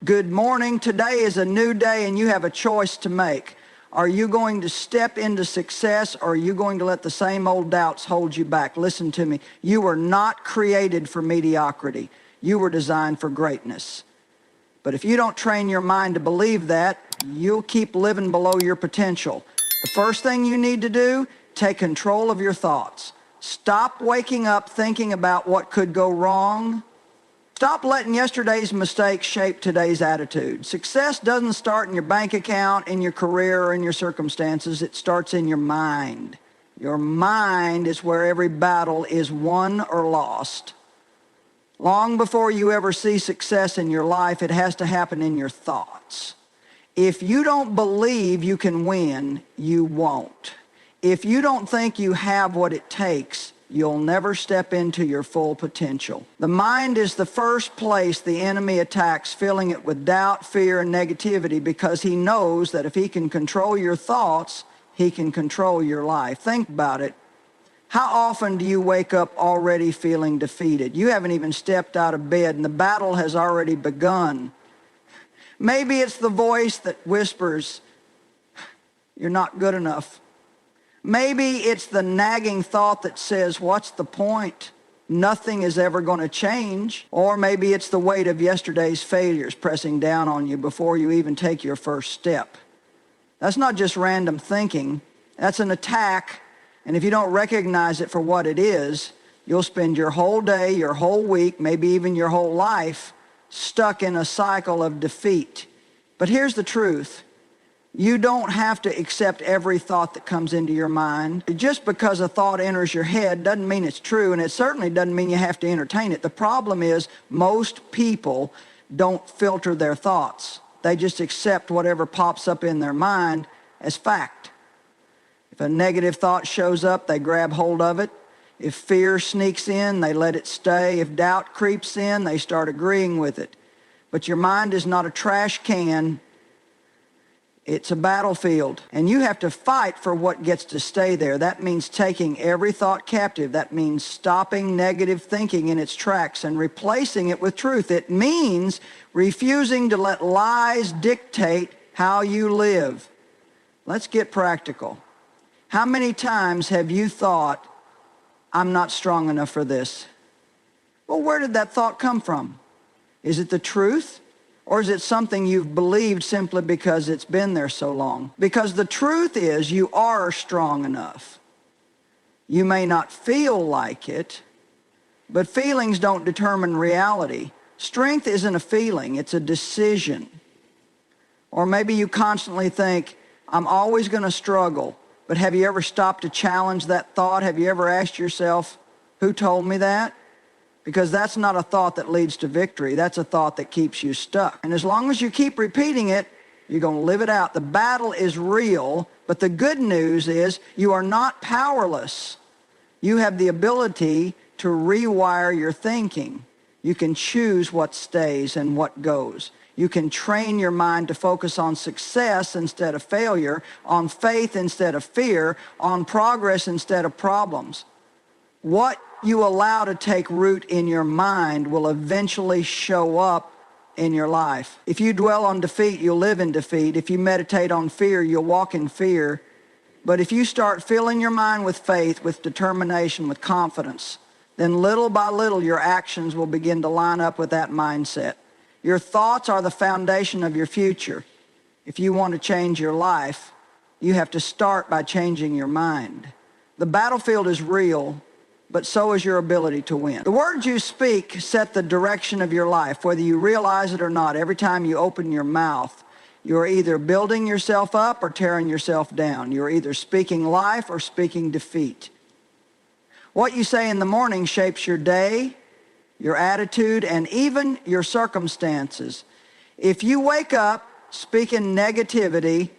Good morning. Today is a new day and you have a choice to make. Are you going to step into success, or are you going to let the same old doubts hold you back? Listen to me. You were not created for mediocrity. You were designed for greatness. But if you don't train your mind to believe that, you'll keep living below your potential. The first thing you need to do, take control of your thoughts. Stop waking up thinking about what could go wrong. Stop letting yesterday's mistakes shape today's attitude. Success doesn't start in your bank account, in your career, or in your circumstances. It starts in your mind. Your mind is where every battle is won or lost. Long before you ever see success in your life, it has to happen in your thoughts. If you don't believe you can win, you won't. If you don't think you have what it takes, you'll never step into your full potential. The mind is the first place the enemy attacks, filling it with doubt, fear, and negativity, because he knows that if he can control your thoughts, he can control your life. Think about it. How often do you wake up already feeling defeated? You haven't even stepped out of bed and the battle has already begun. Maybe it's the voice that whispers, "You're not good enough." Maybe it's the nagging thought that says, "What's the point? Nothing is ever going to change." Or maybe it's the weight of yesterday's failures pressing down on you before you even take your first step. That's not just random thinking. That's an attack. And if you don't recognize it for what it is, you'll spend your whole day, your whole week, maybe even your whole life stuck in a cycle of defeat. But here's the truth. You don't have to accept every thought that comes into your mind. Just because a thought enters your head doesn't mean it's true, and it certainly doesn't mean you have to entertain it. The problem is most people don't filter their thoughts. They just accept whatever pops up in their mind as fact. If a negative thought shows up, they grab hold of it. If fear sneaks in, they let it stay. If doubt creeps in, they start agreeing with it. But your mind is not a trash can. It's a battlefield, and you have to fight for what gets to stay there. That means taking every thought captive. That means stopping negative thinking in its tracks and replacing it with truth. It means refusing to let lies dictate how you live. Let's get practical. How many times have you thought, "I'm not strong enough for this"? Well, where did that thought come from? Is it the truth? Or is it something you've believed simply because it's been there so long? Because the truth is, you are strong enough. You may not feel like it, but feelings don't determine reality. Strength isn't a feeling, it's a decision. Or maybe you constantly think, "I'm always going to struggle." But have you ever stopped to challenge that thought? Have you ever asked yourself, "Who told me that?" Because that's not a thought that leads to victory. That's a thought that keeps you stuck. And as long as you keep repeating it, you're going to live it out. The battle is real, but the good news is you are not powerless. You have the ability to rewire your thinking. You can choose what stays and what goes. You can train your mind to focus on success instead of failure, on faith instead of fear, on progress instead of problems. What you allow to take root in your mind will eventually show up in your life. If you dwell on defeat, you'll live in defeat. If you meditate on fear, you'll walk in fear. But if you start filling your mind with faith, with determination, with confidence, then little by little your actions will begin to line up with that mindset. Your thoughts are the foundation of your future. If you want to change your life, you have to start by changing your mind. The battlefield is real, but so is your ability to win. The words you speak set the direction of your life, whether you realize it or not. Every time you open your mouth, you're either building yourself up or tearing yourself down. You're either speaking life or speaking defeat. What you say in the morning shapes your day, your attitude, and even your circumstances. If you wake up speaking negativity,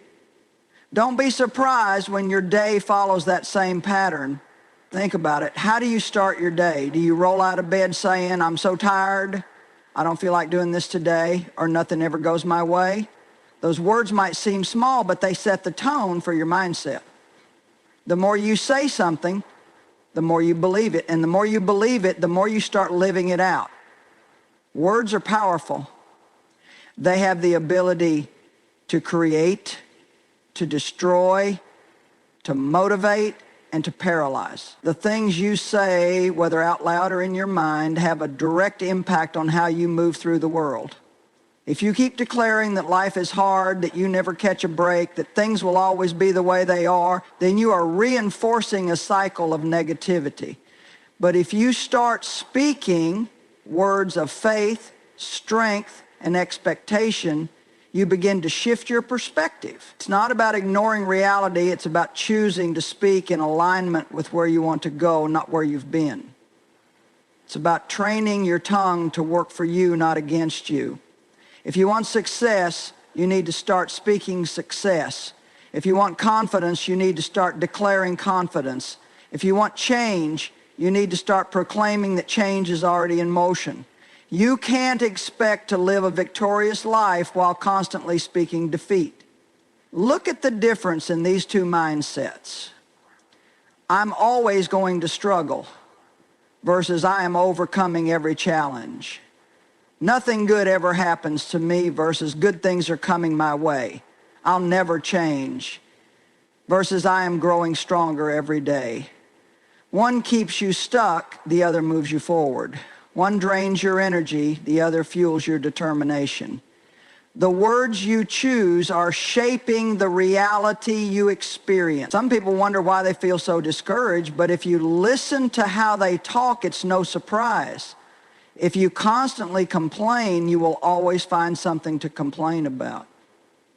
don't be surprised when your day follows that same pattern. Think about it. How do you start your day? Do you roll out of bed saying, "I'm so tired, I don't feel like doing this today," or "Nothing ever goes my way"? Those words might seem small, but they set the tone for your mindset. The more you say something, the more you believe it. And the more you believe it, the more you start living it out. Words are powerful. They have the ability to create, to destroy, to motivate, and to paralyze. The things you say, whether out loud or in your mind, have a direct impact on how you move through the world. If you keep declaring that life is hard, that you never catch a break, that things will always be the way they are, then you are reinforcing a cycle of negativity. But if you start speaking words of faith, strength, and expectation, you begin to shift your perspective. It's not about ignoring reality, it's about choosing to speak in alignment with where you want to go, not where you've been. It's about training your tongue to work for you, not against you. If you want success, you need to start speaking success. If you want confidence, you need to start declaring confidence. If you want change, you need to start proclaiming that change is already in motion. You can't expect to live a victorious life while constantly speaking defeat. Look at the difference in these two mindsets. I'm always going to struggle versus I am overcoming every challenge. Nothing good ever happens to me versus good things are coming my way. I'll never change versus I am growing stronger every day. One keeps you stuck, the other moves you forward. One drains your energy, the other fuels your determination. The words you choose are shaping the reality you experience. Some people wonder why they feel so discouraged, but if you listen to how they talk, it's no surprise. If you constantly complain, you will always find something to complain about.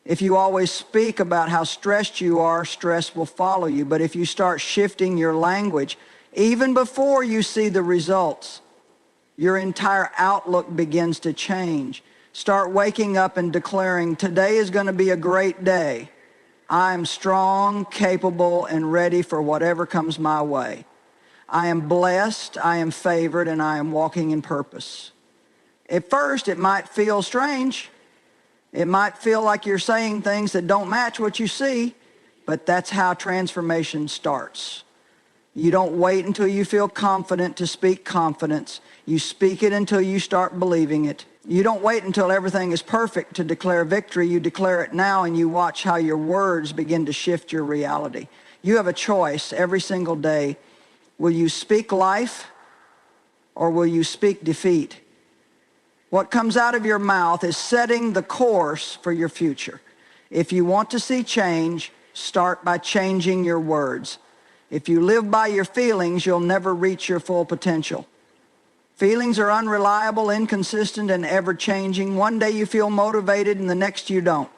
If you always speak about how stressed you are, stress will follow you. But if you start shifting your language, even before you see the results, your entire outlook begins to change. Start waking up and declaring, today is going to be a great day. I am strong, capable, and ready for whatever comes my way. I am blessed, I am favored, and I am walking in purpose. At first, it might feel strange. It might feel like you're saying things that don't match what you see, but that's how transformation starts. You don't wait until you feel confident to speak confidence. You speak it until you start believing it. You don't wait until everything is perfect to declare victory. You declare it now, and you watch how your words begin to shift your reality. You have a choice every single day. Will you speak life or will you speak defeat? What comes out of your mouth is setting the course for your future. If you want to see change, start by changing your words. If you live by your feelings, you'll never reach your full potential. Feelings are unreliable, inconsistent, and ever-changing. One day you feel motivated and the next you don't.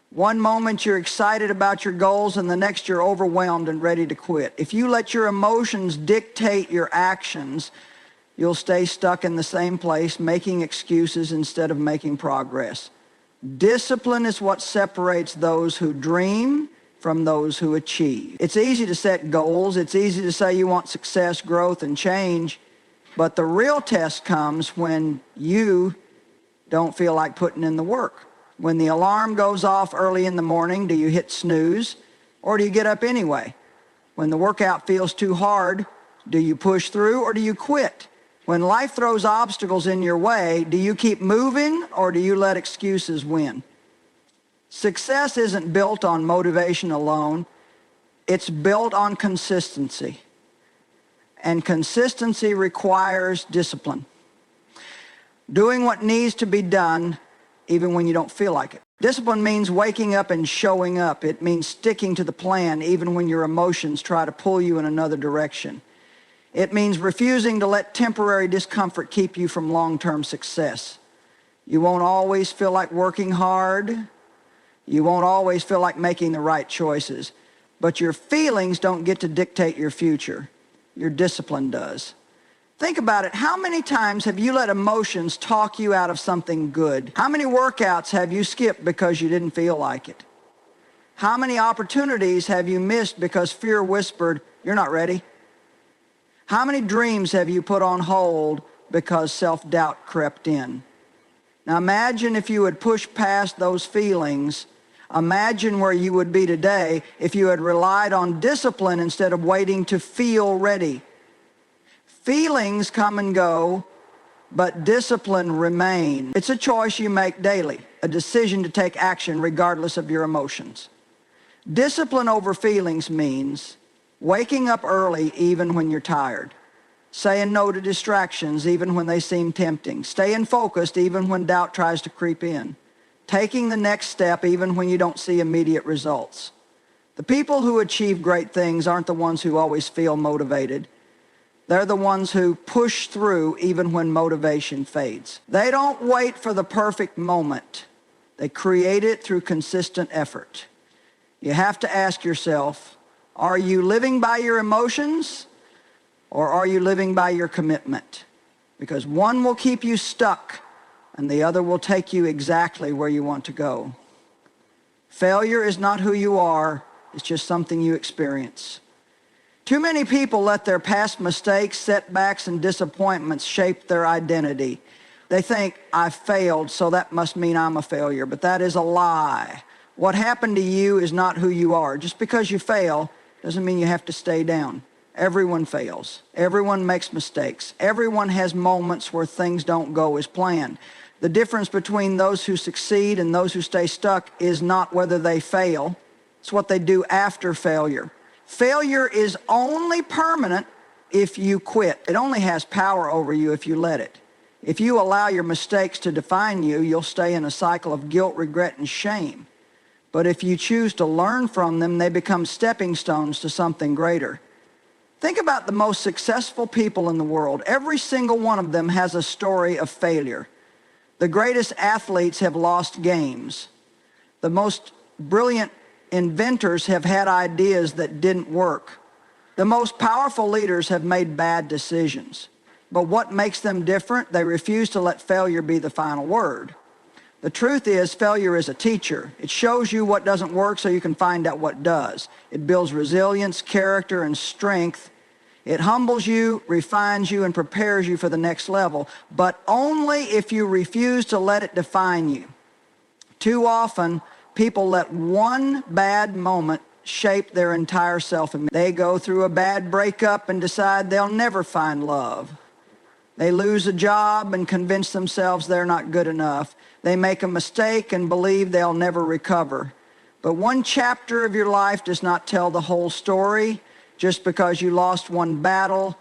One moment you're excited about your goals and the next you're overwhelmed and ready to quit. If you let your emotions dictate your actions, you'll stay stuck in the same place, making excuses instead of making progress. Discipline is what separates those who dream from those who achieve. It's easy to set goals. It's easy to say you want success, growth, and change. But the real test comes when you don't feel like putting in the work. When the alarm goes off early in the morning, do you hit snooze or do you get up anyway? When the workout feels too hard, do you push through or do you quit? When life throws obstacles in your way, do you keep moving or do you let excuses win? Success isn't built on motivation alone. It's built on consistency. And consistency requires discipline. Doing what needs to be done even when you don't feel like it. Discipline means waking up and showing up. It means sticking to the plan even when your emotions try to pull you in another direction. It means refusing to let temporary discomfort keep you from long-term success. You won't always feel like working hard. You won't always feel like making the right choices. But your feelings don't get to dictate your future. Your discipline does. Think about it. How many times have you let emotions talk you out of something good? How many workouts have you skipped because you didn't feel like it? How many opportunities have you missed because fear whispered, you're not ready? How many dreams have you put on hold because self-doubt crept in? Now imagine if you had pushed past those feelings. Imagine where you would be today if you had relied on discipline instead of waiting to feel ready. Feelings come and go, but discipline remains. It's a choice you make daily. a decision to take action regardless of your emotions. Discipline over feelings means waking up early even when you're tired, saying no to distractions even when they seem tempting, staying focused even when doubt tries to creep in, taking the next step even when you don't see immediate results. The people who achieve great things aren't the ones who always feel motivated. They're the ones who push through even when motivation fades. They don't wait for the perfect moment. They create it through consistent effort. You have to ask yourself, are you living by your emotions or are you living by your commitment? Because one will keep you stuck and the other will take you exactly where you want to go. Failure is not who you are, it's just something you experience. Too many people let their past mistakes, setbacks, and disappointments shape their identity. They think, I failed, so that must mean I'm a failure. But that is a lie. What happened to you is not who you are. Just because you fail doesn't mean you have to stay down. Everyone fails. Everyone makes mistakes. Everyone has moments where things don't go as planned. The difference between those who succeed and those who stay stuck is not whether they fail. It's what they do after failure. Failure is only permanent if you quit. It only has power over you if you let it. If you allow your mistakes to define you, you'll stay in a cycle of guilt, regret, and shame. But if you choose to learn from them, they become stepping stones to something greater. Think about the most successful people in the world. Every single one of them has a story of failure. The greatest athletes have lost games. The most brilliant inventors have had ideas that didn't work. The most powerful leaders have made bad decisions. But what makes them different? They refuse to let failure be the final word. The truth is, failure is a teacher. It shows you what doesn't work so you can find out what does. It builds resilience, character, and strength. It humbles you, refines you, and prepares you for the next level, but only if you refuse to let it define you. Too often, people let one bad moment shape their entire self-image. They go through a bad breakup and decide they'll never find love. They lose a job and convince themselves they're not good enough. They make a mistake and believe they'll never recover. But one chapter of your life does not tell the whole story. Just because you lost one battle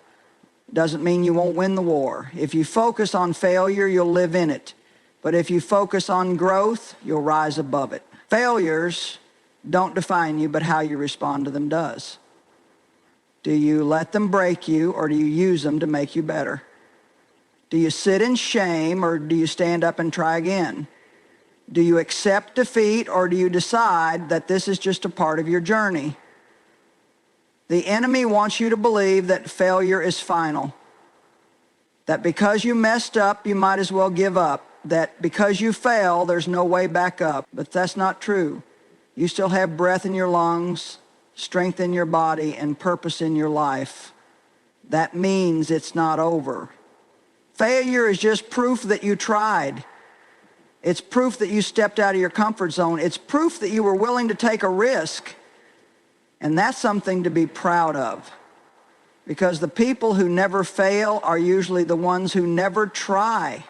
doesn't mean you won't win the war. If you focus on failure, you'll live in it. But if you focus on growth, you'll rise above it. Failures don't define you, but how you respond to them does. Do you let them break you, or do you use them to make you better? Do you sit in shame, or do you stand up and try again? Do you accept defeat, or do you decide that this is just a part of your journey? The enemy wants you to believe that failure is final, that because you messed up, you might as well give up, that because you fail, there's no way back up. But that's not true. You still have breath in your lungs, strength in your body, and purpose in your life. That means it's not over. Failure is just proof that you tried. It's proof that you stepped out of your comfort zone. It's proof that you were willing to take a risk. And that's something to be proud of. Because the people who never fail are usually the ones who never try.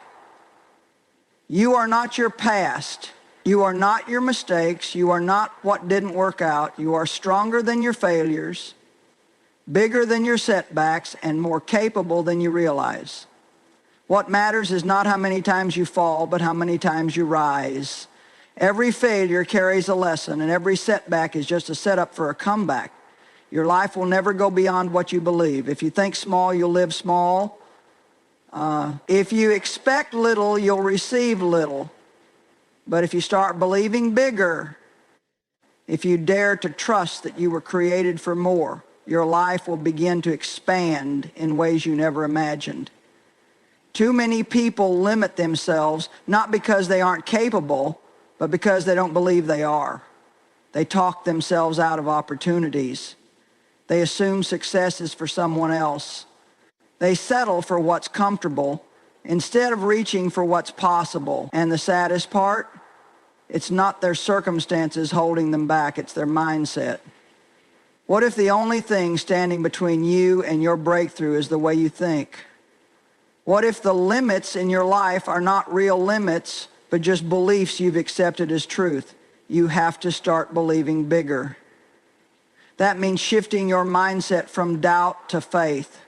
You are not your past. You are not your mistakes. You are not what didn't work out. You are stronger than your failures, bigger than your setbacks, and more capable than you realize. What matters is not how many times you fall, but how many times you rise. Every failure carries a lesson, and every setback is just a setup for a comeback. Your life will never go beyond what you believe. If you think small, you'll live small. If you expect little, you'll receive little. But if you start believing bigger, if you dare to trust that you were created for more, your life will begin to expand in ways you never imagined. Too many people limit themselves, not because they aren't capable, but because they don't believe they are. They talk themselves out of opportunities. They assume success is for someone else. They settle for what's comfortable instead of reaching for what's possible. And the saddest part, it's not their circumstances holding them back, it's their mindset. What if the only thing standing between you and your breakthrough is the way you think? What if the limits in your life are not real limits, but just beliefs you've accepted as truth. You have to start believing bigger. That means shifting your mindset from doubt to faith,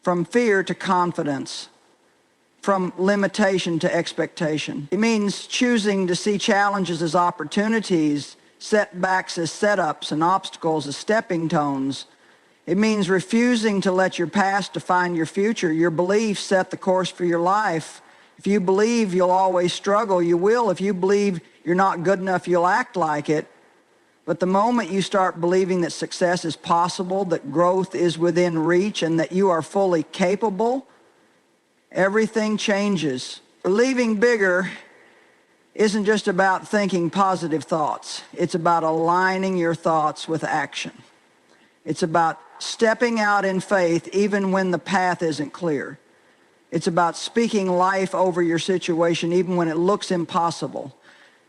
from fear to confidence, from limitation to expectation. It means choosing to see challenges as opportunities, setbacks as setups, and obstacles as stepping stones. It means refusing to let your past define your future. Your beliefs set the course for your life. If you believe you'll always struggle, you will. If you believe you're not good enough, you'll act like it. But the moment you start believing that success is possible, that growth is within reach, and that you are fully capable, everything changes. Believing bigger isn't just about thinking positive thoughts. It's about aligning your thoughts with action. It's about stepping out in faith even when the path isn't clear. It's about speaking life over your situation even when it looks impossible.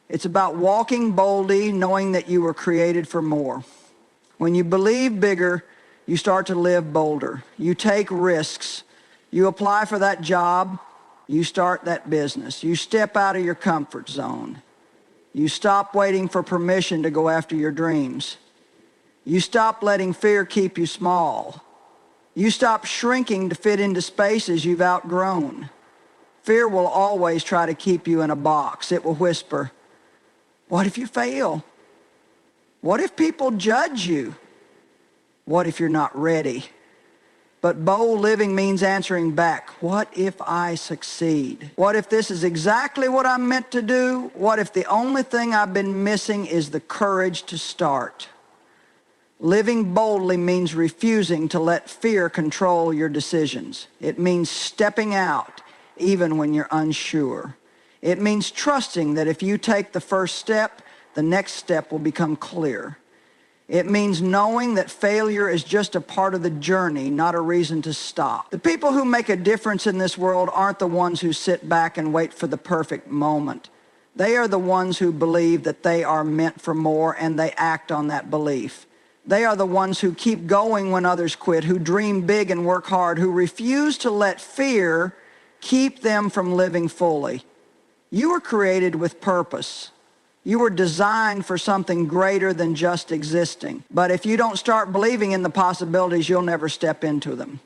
It's about walking boldly, knowing that you were created for more. When you believe bigger, you start to live bolder. You take risks. You apply for that job. You start that business. You step out of your comfort zone. You stop waiting for permission to go after your dreams. You stop letting fear keep you small. You stop shrinking to fit into spaces you've outgrown. Fear will always try to keep you in a box. It will whisper, "What if you fail? What if people judge you? What if you're not ready?" But bold living means answering back, "What if I succeed? What if this is exactly what I'm meant to do? What if the only thing I've been missing is the courage to start?" Living boldly means refusing to let fear control your decisions. It means stepping out even when you're unsure. It means trusting that if you take the first step, the next step will become clear. It means knowing that failure is just a part of the journey, not a reason to stop. The people who make a difference in this world aren't the ones who sit back and wait for the perfect moment. They are the ones who believe that they are meant for more, and they act on that belief. They are the ones who keep going when others quit, who dream big and work hard, who refuse to let fear keep them from living fully. You were created with purpose. You were designed for something greater than just existing. But if you don't start believing in the possibilities, you'll never step into them.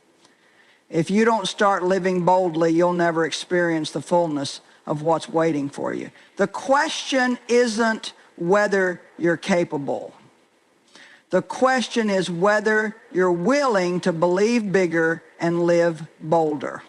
If you don't start living boldly, you'll never experience the fullness of what's waiting for you. The question isn't whether you're capable. The question is whether you're willing to believe bigger and live bolder.